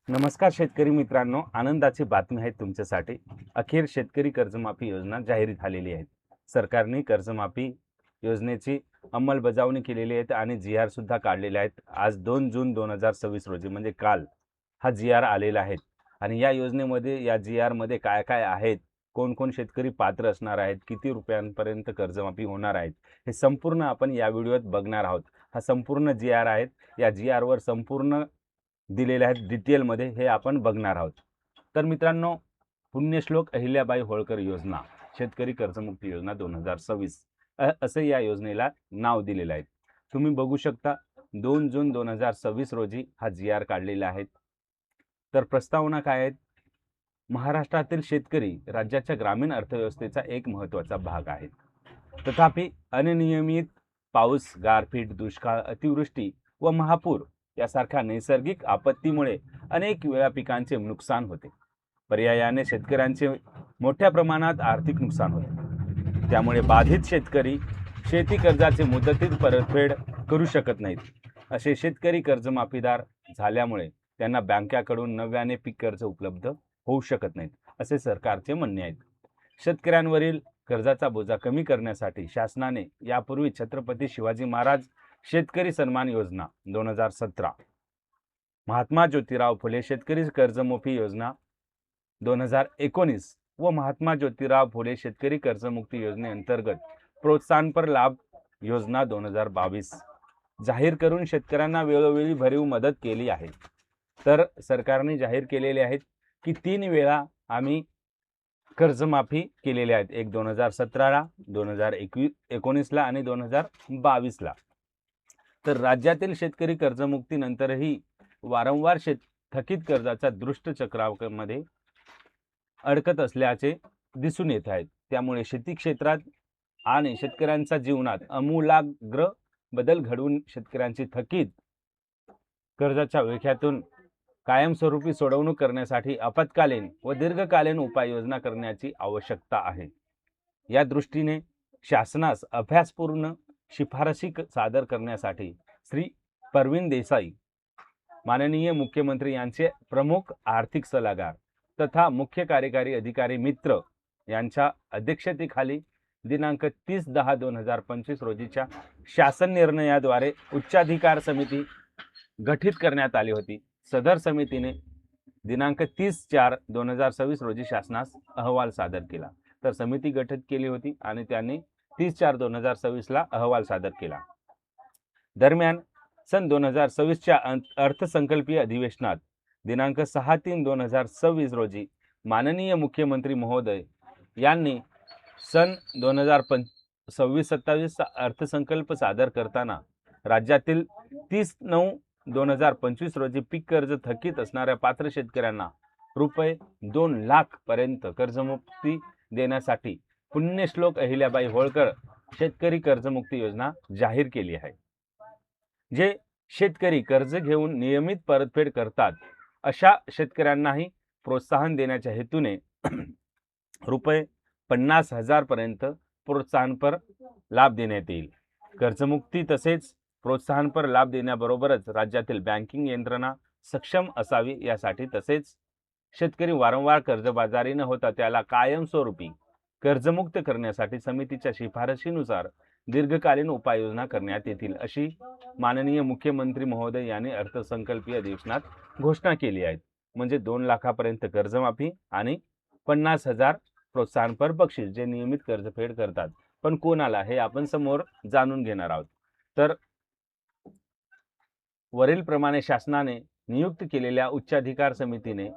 नमस्कार शेतकरी मित्रांनो, आनंदाची बातमी आहे तुमच्यासाठी. अखेर शेतकरी कर्जमाफी योजना जाहीर झालेली आहे. सरकारने कर्जमाफी योजनेची अंमलबजावणी केलेली आहे आणि जी-आर सुद्धा काढलेले आहेत. आज 2 जून 2026 रोजी म्हणजे काल हा जी-आर आलेला आहे आणि या योजनेमध्ये या जी-आरमध्ये काय-काय आहेत, कोण-कोण शेतकरी पात्र असणार आहेत, किती रुपयांपर्यंत कर्जमाफी होणार आहेत, हे संपूर्ण आपण या व्हिडिओत बघणार आहोत. हा संपूर्ण जी-आर आहे. या जी-आरवर संपूर्ण दिलेले आहेत डिटेलमध्ये हे आपण बघणार आहोत. तर मित्रांनो, पुण्यश्लोक अहिल्याबाई होळकर योजना, शेतकरी कर्जमुक्ती योजना 2026 असे या योजनेला नाव दिलेलं आहे. तुम्ही बघू शकता 2 जून 2026 रोजी हा जी-आर काढलेला आहे. तर प्रस्तावना काय आहेत? महाराष्ट्रातील शेतकरी राज्याच्या ग्रामीण अर्थव्यवस्थेचा एक महत्त्वाचा भाग आहेत. तथापि अनियमित पाऊस, गारपीट, दुष्काळ, अतिवृष्टी व महापूर यासारख्या नैसर्गिक आपत्तीमुळे अनेक वेळा पिकांचे नुकसान होते. पर्यायाने शेतकऱ्यांचे मोठ्या प्रमाणात आर्थिक नुकसान होते. त्यामुळे बाधित शेतकरी शेती कर्जाचे मुदतीत परतफेड करू शकत नाहीत. असे शेतकरी कर्जमाफीदार झाल्यामुळे त्यांना बँकाकडून नव्याने पीक कर्ज उपलब्ध होऊ शकत नाहीत, असे सरकारचे म्हणणे आहे. शेतकऱ्यांवरील कर्जाचा बोजा कमी करण्यासाठी शासनाने यापूर्वी छत्रपती शिवाजी महाराज शेतकरी सन्मान योजना 2017, महात्मा ज्योतिराव फुले शेतकरी कर्जमाफी योजना 2019 व महात्मा ज्योतिराव फुले शेतकरी कर्जमुक्ती योजनेअंतर्गत प्रोत्साहनपर लाभ योजना 2022 जाहीर करून शेतकऱ्यांना वेळोवेळी भरीव मदत केली आहे. तर सरकारने जाहीर केलेले आहेत की 3 वेळा आम्ही कर्जमाफी केलेले आहेत. एक 2017ला, 2019ला आणि 2022ला. तर राज्यातील शेतकरी कर्जमुक्तीनंतरही वारंवार थकीत कर्जाच्या दुष्ट चक्रामध्ये अडकत असल्याचे दिसून येत आहेत. त्यामुळे शेती क्षेत्रात आणि शेतकऱ्यांच्या जीवनात आमूलाग्र बदल घडवून शेतकऱ्यांची थकीत कर्जाच्या विळख्यातून कायमस्वरूपी सोडवणूक करण्यासाठी आपत्कालीन व दीर्घकालीन उपाययोजना करण्याची आवश्यकता आहे. या दृष्टीने शासनास अभ्यासपूर्ण शिफारसी सादर करण्यासाठी श्री परवीन देसाई, माननीय मुख्यमंत्री यांचे प्रमुख आर्थिक सल्लागार तथा मुख्य कार्यकारी अधिकारी मित्र यांच्या अध्यक्षतेखाली दिनांक 30/10/2025 रोजीच्या शासन निर्णयाद्वारे उच्चाधिकार समिती गठीत करण्यात आली होती. सदर समितीने दिनांक 30/4/2026 रोजी शासनास अहवाल सादर केला. तर समिती गठीत केली होती आणि त्यांनी 30/4/2026ला अहवाल सादर केला. दरम्यान सन 2026च्या अर्थसंकल्पीय अधिवेशनात दिनांक 6/3/2026 रोजी माननीय मुख्यमंत्री महोदय यांनी सन 2026-27 अर्थसंकल्प सादर करताना राज्यातील 30/9/2025 रोजी पीक कर्ज थकीत असणाऱ्या पात्र शेतकऱ्यांना रुपये 2 लाख पर्यंत कर्जमुक्ती देण्यासाठी पुण्यश्लोक अहिल्याबाई होळकर शेतकरी कर्जमुक्ती योजना जाहीर केली आहे. जे शेतकरी कर्ज घेऊन नियमित परतफेड करतात अशा शेतकऱ्यांनाही प्रोत्साहन देण्याच्या हेतूने रुपये 50,000 पर्यंत प्रोत्साहनपर लाभ देण्यात येईल. कर्जमुक्ती तसेच प्रोत्साहनपर लाभ देण्याबरोबरच राज्यातील बँकिंग यंत्रणा सक्षम असावी यासाठी तसेच शेतकरी वारंवार कर्जबाजारी न होता त्याला कायमस्वरूपी कर्जमुक्त करण्यासाठी समितीच्या शिफारशीनुसार दीर्घकालीन उपाययोजना करण्यात येतील, अशी माननीय मुख्यमंत्री महोदय यांनी अर्थसंकल्पीय अधिवेशनात घोषणा केली आहे. म्हणजे 2 लाखापर्यंत कर्जमाफी आणि 50,000 प्रोत्साहनपर बक्षीस जे नियमित कर्जफेड करतात. पण कोणाला हे आपण समोर जाणून घेणार आहोत. तर वरील प्रमाणे शासनाने नियुक्त केलेल्या उच्चाधिकार समितीने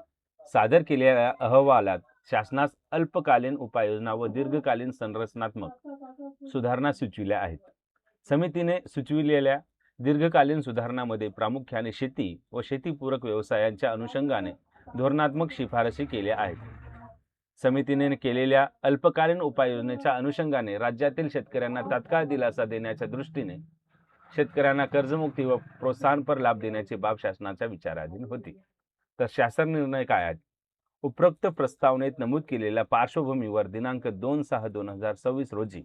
सादर केलेल्या अहवालात शासनास अल्पकालीन उपाययोजना व दीर्घकालीन संरचनात्मक सुधारणा सुचविल्या आहेत. समितीने सुचविलेल्या दीर्घकालीन सुधारणामध्ये प्रामुख्याने शेती व शेतीपूरक व्यवसायांच्या अनुषंगाने धोरणात्मक शिफारसी केल्या आहेत. समितीने केलेल्या अल्पकालीन उपाययोजनेच्या अनुषंगाने राज्यातील शेतकऱ्यांना तात्काळ दिलासा देण्याच्या दृष्टीने शेतकऱ्यांना कर्जमुक्ती व प्रोत्साहनपर लाभ देण्याची बाब शासनाच्या विचाराधीन होती. तर शासन निर्णय काय आहेत? उपरोक्त प्रस्तावनेत नमूद केलेल्या पार्श्वभूमीवर दिनांक 2/6/2026 रोजी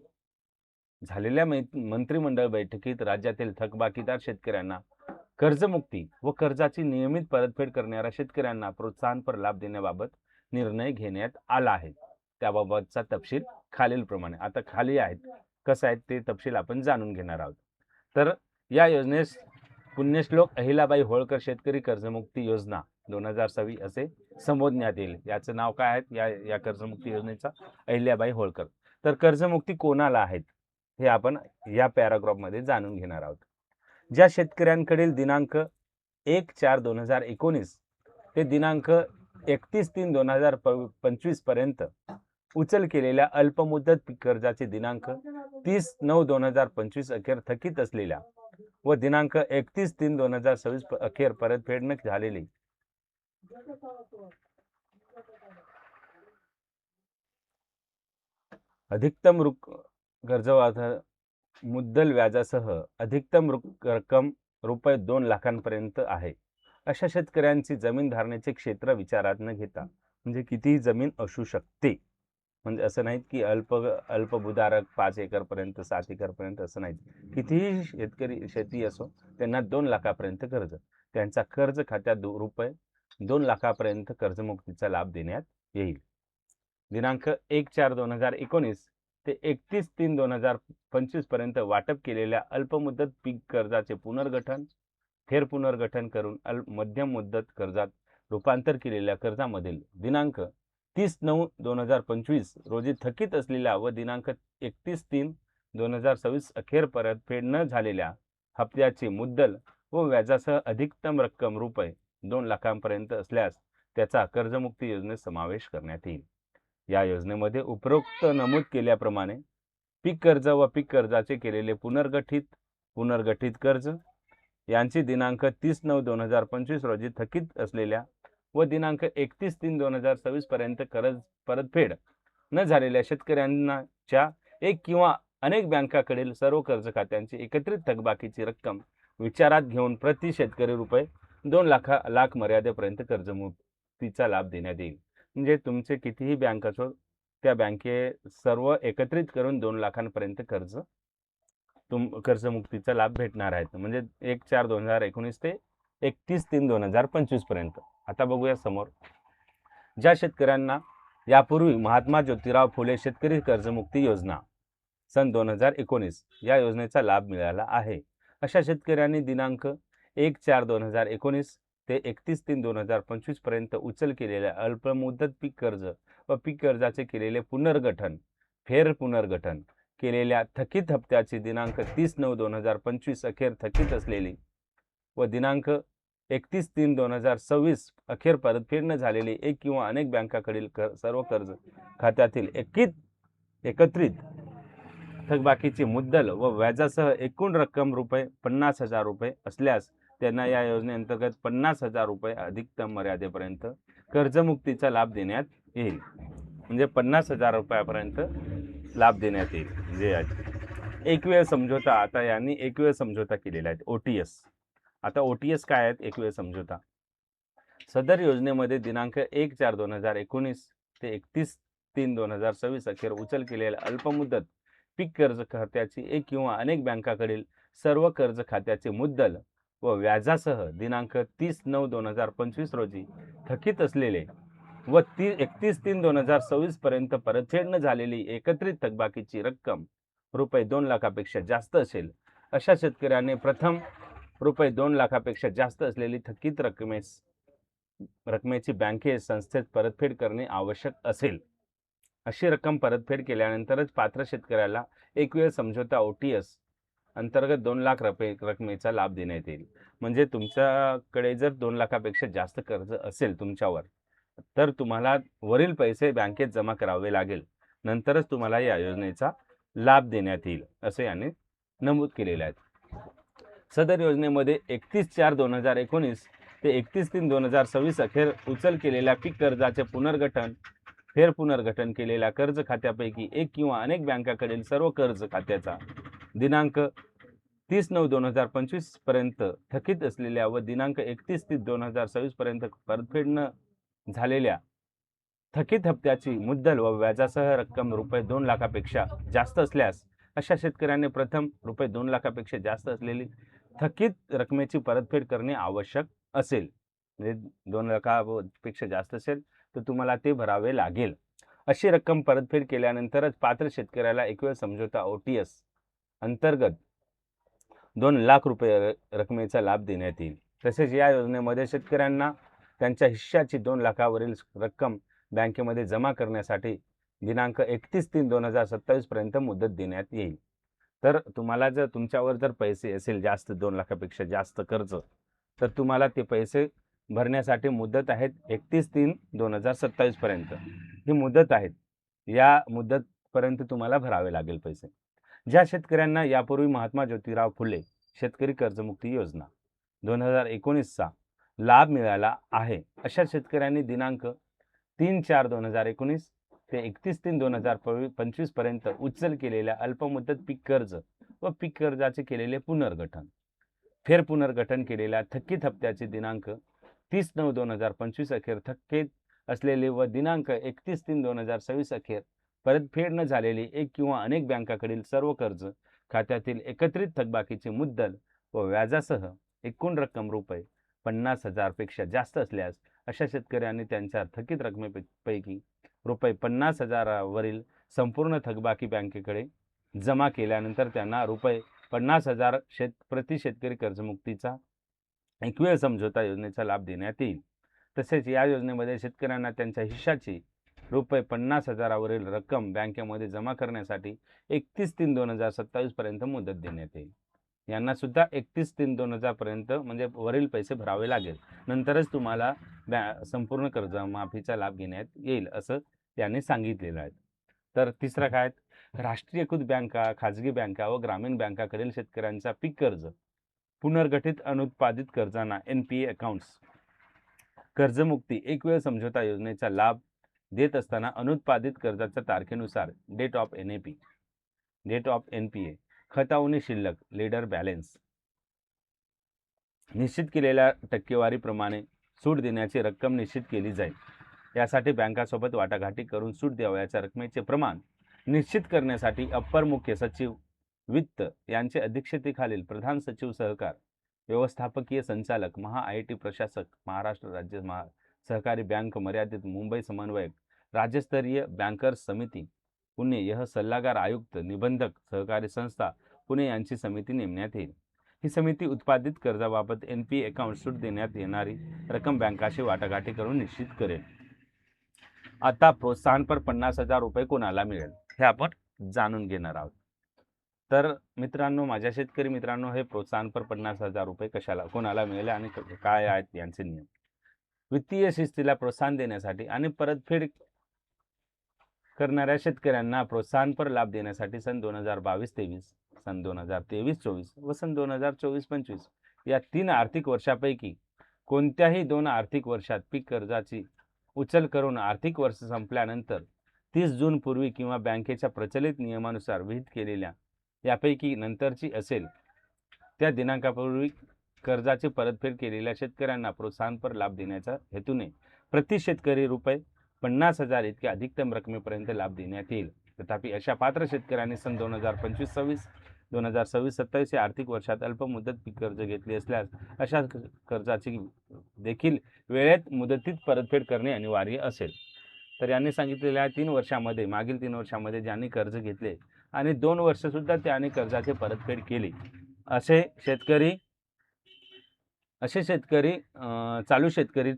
झालेल्या मंत्रिमंडळ बैठकीत राज्यातील थकबाकीदार शेतकऱ्यांना कर्जमुक्ती व कर्जाची नियमित परतफेड करणाऱ्या शेतकऱ्यांना प्रोत्साहनपर लाभ देण्याबाबत निर्णय घेण्यात आला आहे. त्याबाबतचा तपशील खालीलप्रमाणे. आता खाली आहेत, कसं आहे ते तपशील आपण जाणून घेणार आहोत. तर या योजनेस पुण्यश्लोक अहिल्याबाई होळकर शेतकरी कर्जमुक्ती योजना 2026 असे संबोधण्यात येईल. याचं नाव काय आहे या कर्जमुक्ती योजनेचा? अहिल्याबाई होळकर. तर कर्जमुक्ती कोणाला आहेत हे आपण या पॅराग्राफमध्ये जाणून घेणार आहोत. ज्या शेतकऱ्यांकडील दिनांक 1/4/2019 ते दिनांक 31/3/2025 पर्यंत उचल केलेल्या अल्पमुदत पीक कर्जाचे दिनांक 30/9/2025 अखेर थकीत असलेल्या व दिनांक 31/3/2026 अखेर परतफेड न झालेली अधिकतम कर्ज मुद्दल व्याजासह अधिकतम रक्कम रुपये 2 लाखांपर्यंत आहे. अशा शेतकऱ्यांची जमीन धारण्याचे क्षेत्र विचारात न घेता, म्हणजे कितीही जमीन असू शकते, म्हणजे असं नाही की अल्पभूधारक 5 एकरपर्यंत 7 एकरपर्यंत असं नाही. कितीही शेतकरी शेती असो त्यांना 2 लाखापर्यंत कर्ज, त्यांचा कर्ज खात्यात रुपये 2 लाखापर्यंत कर्जमुक्तीचा लाभ देण्यात येईल. दिनांक 1/4/2019 ते 31/3/2025 पर्यंत वाटप केलेल्या अल्पमुदत पीक कर्जाचे पुनर्गठन, फेरपुनर्गठन करून मध्यम मुदत कर्जात रूपांतर केलेल्या कर्जामधील दिनांक 30/9/2025 रोजी थकीत असलेल्या व दिनांक 31/3/2026 अखेर परतफेड न झालेल्या हप्त्याची मुद्दल व व्याजासह अधिकतम रक्कम रुपये 2 लाखांपर्यंत असल्यास त्याचा कर्जमुक्ती योजनेत समावेश करण्यात येईल. या योजनेमध्ये उपरोक्त नमूद केल्याप्रमाणे पीक कर्ज व पीक कर्जाचे केलेले पुनर्गठित कर्ज यांची दिनांक 30/9/2025 रोजी थकीत असलेल्या व दिनांक 31/3/2026 पर्यंत कर्ज परतफेड न झालेल्या शेतकऱ्यांच्या एक किंवा अनेक बँकाकडील सर्व कर्ज खात्यांची एकत्रित थकबाकीची रक्कम विचारात घेऊन प्रति शेतकरी रुपये 2 लाख मर्यादेपर्यंत कर्जमुक्तीचा लाभ देण्यात येईल. म्हणजे तुमचे कितीही बँक असो त्या बँके सर्व एकत्रित करून 2 लाखांपर्यंत कर्जमुक्तीचा लाभ भेटणार आहेत. म्हणजे 1/4/2019 ते 31/3/2025 पर्यंत. आता बघूया समोर. ज्या शेतकऱ्यांना यापूर्वी महात्मा ज्योतिराव फुले शेतकरी कर्जमुक्ती योजना सन 2019 या योजनेचा लाभ मिळाला आहे, अशा शेतकऱ्यांनी दिनांक 1/4/2019 ते 31/3/2025 पर्यंत उचल केलेल्या अल्पमुदत पीक कर्ज व पीक कर्जाचे केलेले पुनर्गठन, फेरपुनर्गठन केलेल्या थकीत हप्त्याची दिनांक 30/9/2025 अखेर थकीत असलेली व दिनांक 31/3/2026 अखेर परतफेड न झालेली एक किंवा अनेक बँकाकडील सर्व कर्ज खात्यातील एकत्रित थकबाकीची मुद्दल व व्याजासह एकूण रक्कम रुपये 50,000 रुपये असल्यास त्यांना या योजनेअंतर्गत 50,000 रुपये अधिकतम मर्यादेपर्यंत कर्जमुक्तीचा लाभ देण्यात येईल. म्हणजे 50,000 रुपयापर्यंत लाभ देण्यात येईल. म्हणजे एक वेळ समझोता, आता यांनी एक वेळ समझोता केलेला आहे, OTS. आता OTS काय आहेत? एक वेळ समझोता. सदर योजनेमध्ये दिनांक 1/4/2019 ते 31/3/2026 अखेर उचल केलेल्या अल्पमुदत पीक कर्ज खात्याची एक किंवा अनेक बँकाकडील सर्व कर्ज खात्याचे मुद्दल व व्याजासह दिनांक 30/9/2025 रोजी थकीत असलेले व 31/3/2026 पर्यंत परतफेड न झालेली एकत्रित थकबाकीची रक्कम रुपये 2 लाखापेक्षा जास्त असेल, अशा शेतकऱ्याने प्रथम रुपये 2 लाखापेक्षा जास्त असलेली थकीत रकमेची बँके संस्थेत परतफेड करणे आवश्यक असेल. अशी रक्कम परतफेड केल्यानंतरच पात्र शेतकऱ्याला एक वेळ समझोता OTS अंतर्गत 2 लाख रकमेचा लाभ देण्यात येईल. म्हणजे तुमच्याकडे जर 2 लाखापेक्षा जास्त कर्ज असेल तुमच्यावर, तर तुम्हाला वरील पैसे बँकेत जमा करावे लागेल, नंतरच तुम्हाला या योजनेचा लाभ देण्यात येईल, असे याने नमूद केलेले आहे. सदर योजनेमध्ये 31/4/2019 ते 31/3/2026 अखेर उचल केलेल्या पीक कर्जाचे पुनर्गठन, फेरपुनर्गठन केलेल्या कर्ज खात्यापैकी एक किंवा अनेक बँकाकडील सर्व कर्ज खात्याचा दिनांक 30/9/2025 पर्यंत थकीत असलेल्या व दिनांक 31/3/2026 पर्यंत परतफेड न झालेल्या थकीत हप्त्याची मुद्दल व व्याजासह रक्कम रुपये 2 लाखापेक्षा जास्त असल्यास अशा शेतकऱ्यांनी प्रथम रुपये 2 लाखापेक्षा जास्त असलेली थकीत रकमेची परतफेड करणे आवश्यक असेल, म्हणजे 2 लाखापेक्षा जास्त असेल तर तुम्हाला ते भरावे लागेल. अशी रक्कम परतफेड केल्यानंतरच पात्र शेतकऱ्याला एकवेळ समझोता OTS अंतर्गत 2 लाख रुपये रकमेचा लाभ देण्यात येईल. तसेच या योजनेमध्ये शेतकऱ्यांना त्यांच्या हिश्श्याची 2 लाखावरील रक्कम बँकेमध्ये जमा करण्यासाठी दिनांक 31/3/2027 पर्यंत मुदत देण्यात येईल. तर तुम्हाला जर तुमच्यावर जर पैसे असेल जास्त 2 लाखापेक्षा जास्त कर्ज, तर तुम्हाला ते पैसे भरण्यासाठी मुदत आहेत 31/3/2027 पर्यंत. ही मुदत आहेत. या मुदतपर्यंत तुम्हाला भरावे लागेल पैसे. ज्या शेतकऱ्यांना यापूर्वी महात्मा ज्योतिराव फुले शेतकरी कर्जमुक्ती योजना 2019चा लाभ मिळाला आहे, अशा शेतकऱ्यांनी दिनांक 3/4/2019 ते 31/3/2025 पर्यंत उचल केलेल्या अल्पमुदत पीक कर्ज व पीक कर्जाचे केलेले पुनर्गठन, फेरपुनर्गठन केलेल्या थकीत हप्त्याचे दिनांक 30/9/2025 अखेर थकीत असलेले व दिनांक 31/3/2026 अखेर परतफेड न झालेली एक किंवा अनेक बँकाकडील सर्व कर्ज खात्यातील एकत्रित थकबाकीचे मुद्दल व व्याजासह एकूण रक्कम रुपये 50,000 पेक्षा जास्त असल्यास अशा शेतकऱ्यांनी त्यांच्या थकीत रकमेपैकी रुपये 50,000 वरील संपूर्ण थकबाकी बँकेकडे जमा केल्यानंतर त्यांना रुपये 50,000 प्रति शेतकरी कर्जमुक्तीचा एकवेळ समझोता योजनेचा लाभ देण्यात येईल. तसेच या योजनेमध्ये शेतकऱ्यांना त्यांच्या हिश्शाची रुपये 50,000 वरील रक्कम बँकेमध्ये जमा करण्यासाठी 31/3/2027 पर्यंत मुदत देण्यात येईल. यांना सुद्धा 31/3/2000 पर्यंत म्हणजे वरील पैसे भरावे लागेल. नंतरच तुम्हाला संपूर्ण कर्जमाफीचा लाभ घेण्यात येईल असं त्यांनी सांगितलेलं आहे. तर तिसरं काय, राष्ट्रीयकृत बँका, खाजगी बँका व ग्रामीण बँकाकडील शेतकऱ्यांचा पीक कर्ज पुनर्गठित अनुत्पादित कर्जांना NPA अकाउंट्स कर्जमुक्ती एक वेळ समझोता योजनेचा लाभ देत असताना अनुत्पादित कर्जाच्या तारखेनुसार डेट ऑफ NPA खतावणी शिल्लक लीडर बॅलन्स निश्चित केलेल्या टक्केवारीप्रमाणे सूट देण्याची रक्कम निश्चित केली जाईल. यासाठी बँकासोबत वाटाघाटी करून सूट द्यावयाच्या रकमेचे प्रमाण निश्चित करण्यासाठी अप्पर मुख्य सचिव वित्त यांचे अध्यक्षतेखालील प्रधान सचिव सहकार व्यवस्थापकीय संचालक IIT प्रशासक महाराष्ट्र राज्य सहकारी बँक मर्यादित मुंबई समन्वयक राज्यस्तरीय बँकर्स समिती पुणे यह सल्लागार आयुक्त निबंधक सहकारी संस्था पुणे यांची समिती नेमण्यात येईल. ही समिती उत्पादित कर्जाबाबत NPA अकाउंट सूट देण्यात येणारी रक्कम बँकाशी वाटाघाटी करून निश्चित करेल. आता प्रोत्साहनपर 50,000 रुपये कोणाला मिळेल हे आपण जाणून घेणार आहोत. तर मित्रांनो, माझ्या शेतकरी मित्रांनो, हे प्रोत्साहनपर 50,000 रुपये कोणाला मिळेल आणि काय आहेत यांचे नियम. वित्तीय शिस्तीला प्रोत्साहन देण्यासाठी आणि परतफेड करणाऱ्या शेतकऱ्यांना प्रोत्साहनपर लाभ देण्यासाठी सन 2022-23, सन 2023-24 व सन 2024-25 या 3 आर्थिक वर्षापैकी कोणत्याही 2 आर्थिक वर्षात पीक कर्जाची उचल करून आर्थिक वर्ष संपल्यानंतर 30 जून पूर्वी किंवा बँकेच्या प्रचलित नियमानुसार विहित केलेल्या यापैकी नंतरची असेल त्या दिनांकापूर्वी कर्जाची परतफेड केलेल्या शेतकऱ्यांना प्रोत्साहनपर लाभ देण्याच्या हेतूने प्रति शेतकरी रुपये 50,000 इतक्या अधिकतम रकमेपर्यंत लाभ देण्यात येईल. तथापि अशा पात्र शेतकऱ्यांनी सन 2025-26, 2026-27 या आर्थिक वर्षात अल्पमुदत पीक कर्ज घेतले असल्यास अशा कर्जाची देखील वेळेत मुदतीत परतफेड करणे अनिवार्य असेल. तर यांनी सांगितलेल्या 3 वर्षामध्ये, मागील 3 वर्षामध्ये ज्यांनी कर्ज घेतले आणि 2 वर्षसुद्धा त्यांनी कर्जाची परतफेड केली असे शेतकरी चालू शेतकरी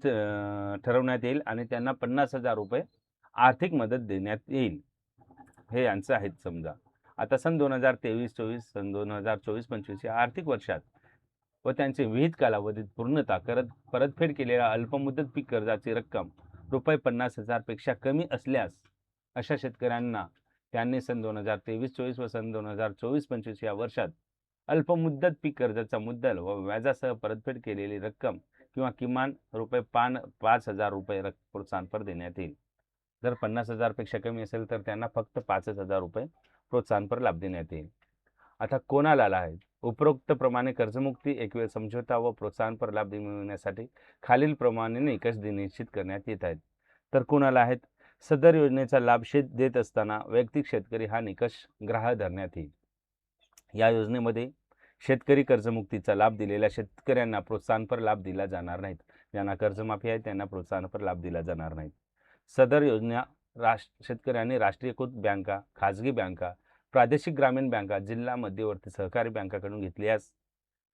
ठरवण्यात येईल आणि त्यांना 50,000 रुपये आर्थिक मदत देण्यात येईल. हे यांचं आहेत. समजा आता सन 2023-24, सन 2024-25 या आर्थिक वर्षात व त्यांचे विहित कालावधीत पूर्णतः परतफेड केलेल्या अल्पमुदत पीक कर्जाची रक्कम रुपये 50,000 पेक्षा कमी असल्यास अशा शेतकऱ्यांना त्यांनी सन 2023-24 व सन 2024-25 या वर्षात अल्पमुदत पीक कर्जाचा मुद्दल व व्याजासह परतफेड केलेली रक्कम किंवा किमान रुपये 5,000 रुपये प्रोत्साहनपर देण्यात येईल. जर 50,000 पेक्षा कमी असेल तर त्यांना फक्त 5,000 रुपये प्रोत्साहनपर लाभ देण्यात येईल. आता कोणाला आहे? उपरोक्त प्रमाणे कर्जमुक्ती, एकवेळ समझोता व प्रोत्साहनपर लाभ मिळवण्यासाठी खालील प्रमाणे निकष निश्चित करण्यात येत आहेत. तर कोणाला आहेत? सदर योजनेचा लाभ देत असताना वैयक्तिक शेतकरी हा निकष ग्राह्य धरण्यात येईल. या योजनेमध्ये शेतकरी कर्जमुक्तीचा लाभ दिलेल्या शेतकऱ्यांना प्रोत्साहनपर लाभ दिला जाणार नाहीत. ज्यांना कर्जमाफी आहे त्यांना प्रोत्साहनपर लाभ दिला जाणार नाही. सदर योजना शेतकऱ्यांनी राष्ट्रीयकृत बँका, खाजगी बँका, प्रादेशिक ग्रामीण बँका, जिल्हा मध्यवर्ती सहकारी बँकाकडून घेतल्यास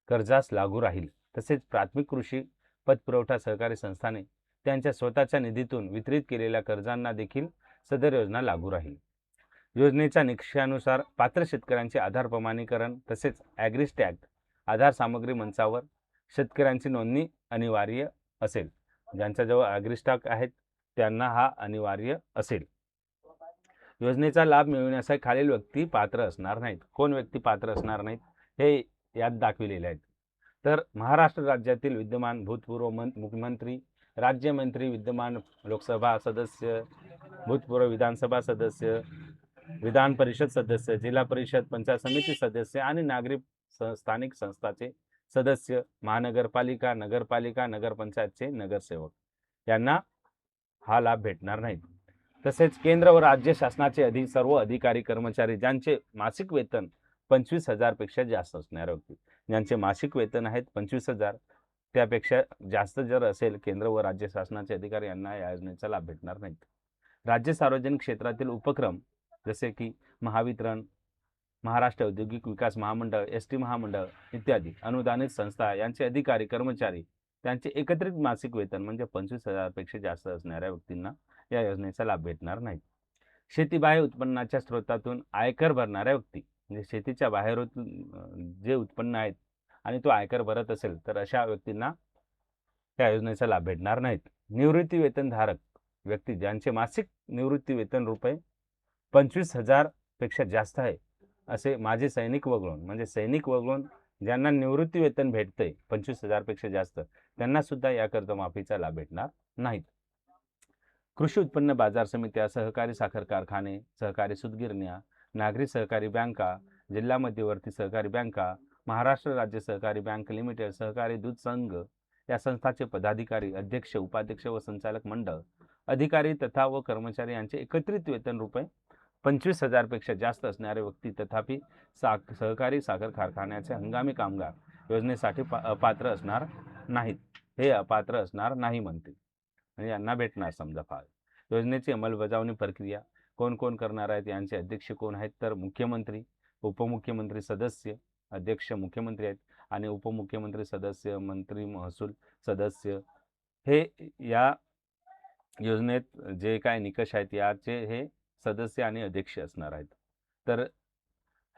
कर्जास लागू राहील. तसेच प्राथमिक कृषी पतपुरवठा सहकारी संस्थाने त्यांच्या स्वतःच्या निधीतून वितरित केलेल्या कर्जांना देखील सदर योजना लागू राहील. योजनेच्या निकषानुसार पात्र शेतकऱ्यांचे आधार प्रमाणीकरण तसेच ॲग्रीस्टॅग आधार सामग्री मंचावर शेतकऱ्यांची नोंदणी अनिवार्य असेल. ज्यांच्याजवळ ॲग्रीस्टॅग आहेत त्यांना हा अनिवार्य असेल. योजनेचा लाभ मिळवण्यासाठी खालील व्यक्ती पात्र असणार नाहीत. कोण व्यक्ती पात्र असणार नाहीत हे यात दाखविलेले आहेत. तर महाराष्ट्र राज्यातील विद्यमान भूतपूर्व मुख्यमंत्री, राज्यमंत्री, विद्यमान लोकसभा सदस्य, भूतपूर्व विधानसभा सदस्य, विधान परिषद सदस्य, जिल्हा परिषद पंचायत समिती सदस्य आणि नागरिक स्थानिक संस्थाचे सदस्य, महानगरपालिका, नगरपालिका, नगरपंचायतचे नगरसेवक यांना हा लाभ भेटणार नाही. तसेच केंद्र व राज्य शासनाचे सर्व अधिकारी कर्मचारी ज्यांचे मासिक वेतन 25,000 पेक्षा जास्त असणारे व्यक्ती, ज्यांचे मासिक वेतन आहेत 25,000 त्यापेक्षा जास्त जर असेल केंद्र व राज्य शासनाचे अधिकारी यांना या योजनेचा लाभ भेटणार नाही. राज्य सार्वजनिक क्षेत्रातील उपक्रम जसे की महावितरण, महाराष्ट्र औद्योगिक विकास महामंडळ, एस.टी. महामंडळ इत्यादी अनुदानित संस्था यांचे अधिकारी कर्मचारी त्यांचे एकत्रित मासिक वेतन म्हणजे 25,000 पेक्षा जास्त असणाऱ्या व्यक्तींना या योजनेचा लाभ भेटणार नाही. शेतीबाह्य उत्पन्नाच्या स्रोतातून आयकर भरणाऱ्या व्यक्ती म्हणजे शेतीच्या बाहेरून जे उत्पन्न आहेत आणि तो आयकर भरत असेल तर अशा व्यक्तींना या योजनेचा लाभ भेटणार नाहीत. निवृत्ती वेतनधारक व्यक्ती ज्यांचे मासिक निवृत्ती वेतन रुपये 25,000 पेक्षा जास्त आहे असे माजी सैनिक वगळून म्हणजे सैनिक वगळून ज्यांना निवृत्ती वेतन भेटते 25,000 पेक्षा जास्त त्यांना सुद्धा या कर्जमाफीचा लाभ भेटणार नाहीत. कृषी उत्पन्न बाजार समित्या, सहकारी साखर कारखाने, सहकारी सूतगिरण्या, नागरी सहकारी बँका, जिल्हा मध्यवर्ती सहकारी बँका, महाराष्ट्र राज्य सहकारी बँक लिमिटेड, सहकारी दूध संघ या संस्थाचे पदाधिकारी, अध्यक्ष, उपाध्यक्ष व संचालक मंडळ अधिकारी तथा व कर्मचारी यांचे एकत्रित वेतन रुपये 25,000 पेक्षा जास्त असणारे व्यक्ती तथापि सहकारी साखर कारखान्याचे हंगामी कामगार योजनेसाठी अपात्र असणार नाहीत. हे अपात्र असणार नाही म्हणते म्हणजे यांना भेटणार. समजा योजनेची अंमलबजावणी प्रक्रिया कोण कोण करणार आहेत, यांचे अध्यक्ष कोण आहेत तर मुख्यमंत्री, उपमुख्यमंत्री, सदस्य. अध्यक्ष मुख्यमंत्री आहेत आणि उपमुख्यमंत्री, सदस्य, मंत्री, महसूल सदस्य हे या योजनेत जे काय निकष आहेत याचे हे सदस्य आणि अध्यक्ष असणार आहेत. तर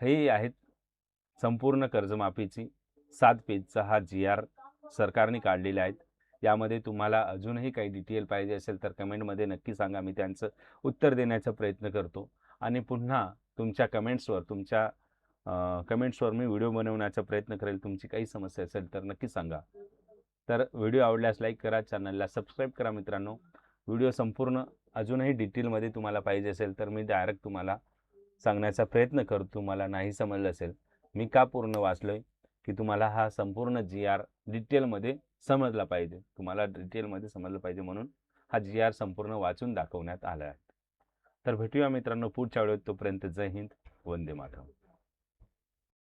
हे आहेत संपूर्ण कर्जमाफीची 7 पेजचा हा GR सरकारने काढलेला आहे. यामध्ये तुम्हाला अजूनही काही डिटेल पाहिजे असेल तर कमेंटमध्ये नक्की सांगा. मी त्यांचं उत्तर देण्याचा प्रयत्न करतो आणि पुन्हा तुमच्या कमेंट्सवर मी व्हिडिओ बनवण्याचा प्रयत्न करेल. तुमची काही समस्या असेल तर नक्की सांगा. तर व्हिडिओ आवडल्यास लाईक करा, चॅनलला सबस्क्राईब करा मित्रांनो. व्हिडिओ संपूर्ण अजूनही डिटेलमध्ये तुम्हाला पाहिजे असेल तर मी डायरेक्ट तुम्हाला सांगण्याचा प्रयत्न करतो. तुम्हाला नाही समजलं असेल मी का पूर्ण वाचलोय की तुम्हाला हा संपूर्ण GR डिटेलमध्ये समजला पाहिजे. तुम्हाला डिटेलमध्ये समजलं पाहिजे म्हणून हा GR संपूर्ण वाचून दाखवण्यात आला आहे. तर भेटूया मित्रांनो पुढच्या व्हिडिओत. तोपर्यंत जय हिंद, वंदे मातरम.